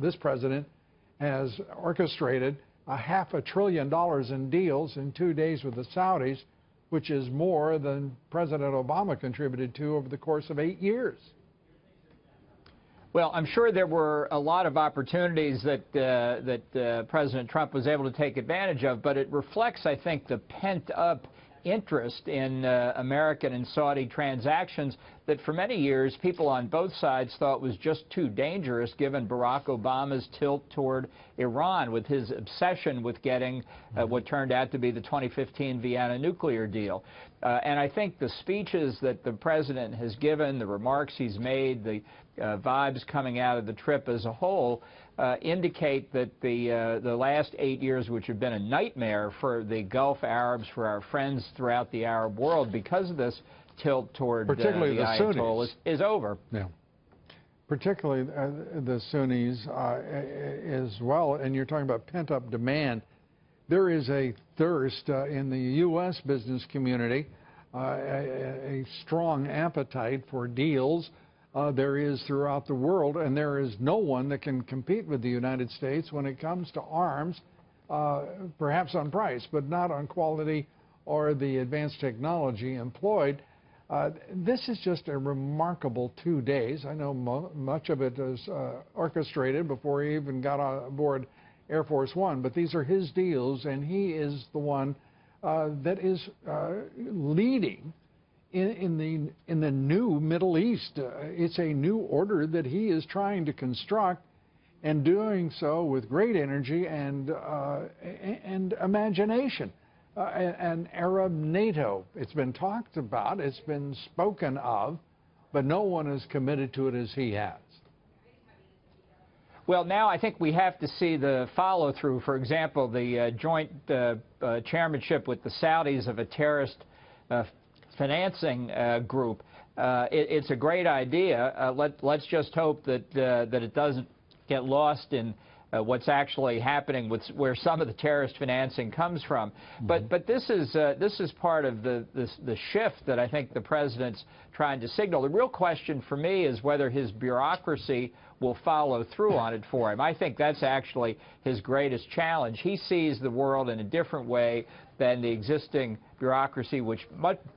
this president has orchestrated $500 billion in deals in 2 days with the Saudis, which is more than President Obama contributed to over the course of 8 years. Well, I'm sure there were a lot of opportunities that President Trump was able to take advantage of, but it reflects, I think, the pent-up interest in American and Saudi transactions that for many years people on both sides thought was just too dangerous given Barack Obama's tilt toward Iran with his obsession with getting what turned out to be the 2015 Vienna nuclear deal. And I think the speeches that the president has given, the remarks he's made, the vibes coming out of the trip as a whole indicate that the last 8 years, which have been a nightmare for the Gulf Arabs, for our friends throughout the Arab world, because of this tilt toward particularly the Ayatollahs, is over. Yeah. Particularly the Sunnis as well, and you're talking about pent-up demand. There is a thirst in the U.S. business community, a strong appetite for deals. There is throughout the world, and there is no one that can compete with the United States when it comes to arms, perhaps on price, but not on quality or the advanced technology employed. This is just a remarkable 2 days. I know much of it is orchestrated before he even got on board Air Force One, but these are his deals, and he is the one that is leading in the new Middle East. It's a new order that he is trying to construct, and doing so with great energy and imagination. An Arab NATO. It's been talked about, it's been spoken of, but no one is committed to it as he has. Well, now I think we have to see the follow-through. For example, the joint chairmanship with the Saudis of a terrorist financing group. It's a great idea. Let's just hope that it doesn't get lost in what's actually happening with where some of the terrorist financing comes from. But this is part of the shift that I think the president's trying to signal. The real question for me is whether his bureaucracy will follow through on it for him. I think that's actually his greatest challenge. He sees the world in a different way than the existing bureaucracy, which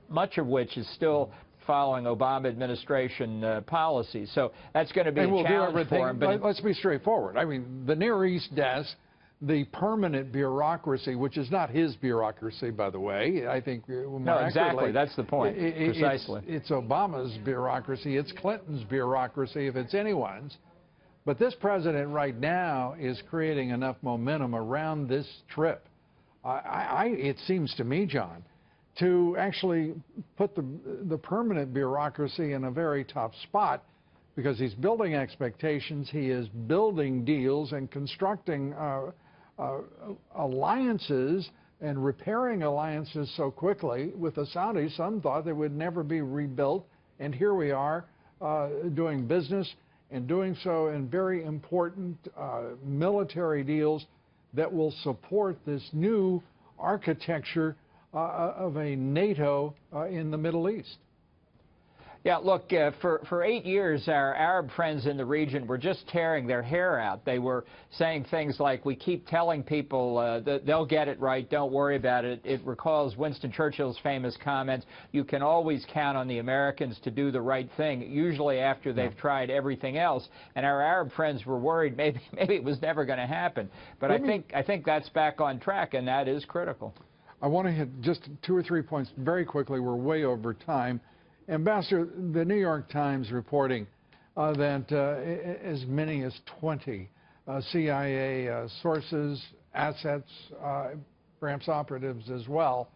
much of which is still following Obama administration policies. So that's going to be a challenge for him. But let's be straightforward. I mean, the Near East desk, the permanent bureaucracy, which is not his bureaucracy, by the way. I think no, exactly. That's the point. Precisely. It's Obama's bureaucracy. It's Clinton's bureaucracy, if it's anyone's. But this president right now is creating enough momentum around this trip. It seems to me, John, to actually put the permanent bureaucracy in a very tough spot, because he's building expectations, he is building deals and constructing alliances and repairing alliances so quickly with the Saudis. Some thought they would never be rebuilt, and here we are doing business and doing so in very important military deals that will support this new architecture of a NATO in the Middle East. Yeah, look, for 8 years, our Arab friends in the region were just tearing their hair out. They were saying things like, we keep telling people that they'll get it right, don't worry about it. It recalls Winston Churchill's famous comments, you can always count on the Americans to do the right thing, usually after they've tried everything else. And our Arab friends were worried maybe it was never going to happen. But I think that's back on track, and that is critical. I want to hit just 2 or 3 points very quickly. We're way over time. Ambassador, the New York Times reporting that as many as 20 CIA sources, assets, perhaps operatives as well,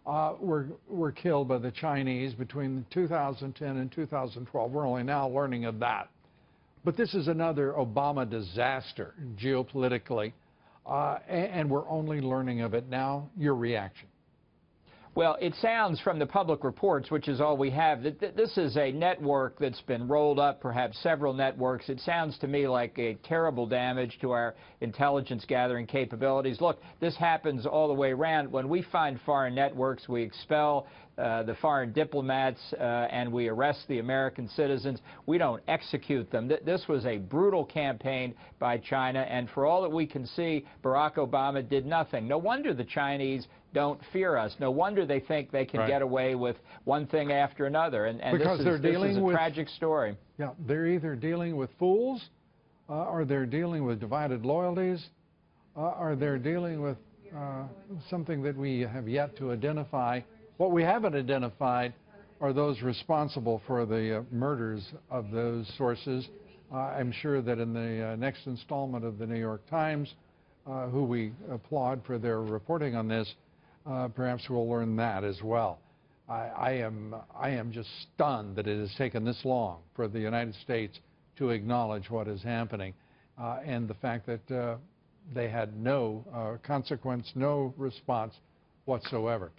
were killed by the Chinese between 2010 and 2012. We're only now learning of that. But this is another Obama disaster geopolitically, and we're only learning of it now. Your reaction? Well, it sounds from the public reports, which is all we have, that this is a network that's been rolled up, perhaps several networks. It sounds to me like a terrible damage to our intelligence gathering capabilities. Look, this happens all the way around. When we find foreign networks, we expel the foreign diplomats and we arrest the American citizens. We don't execute them. This was a brutal campaign by China, and for all that we can see, Barack Obama did nothing. No wonder the Chinese don't fear us. No wonder they think they can get away with one thing after another. And because this is a tragic story. Yeah, they're either dealing with fools, or they're dealing with divided loyalties, or they're dealing with something that we have yet to identify. What we haven't identified are those responsible for the murders of those sources. I'm sure that in the next installment of the New York Times, who we applaud for their reporting on this, perhaps we'll learn that as well. I am just stunned that it has taken this long for the United States to acknowledge what is happening, and the fact that they had no consequence, no response whatsoever.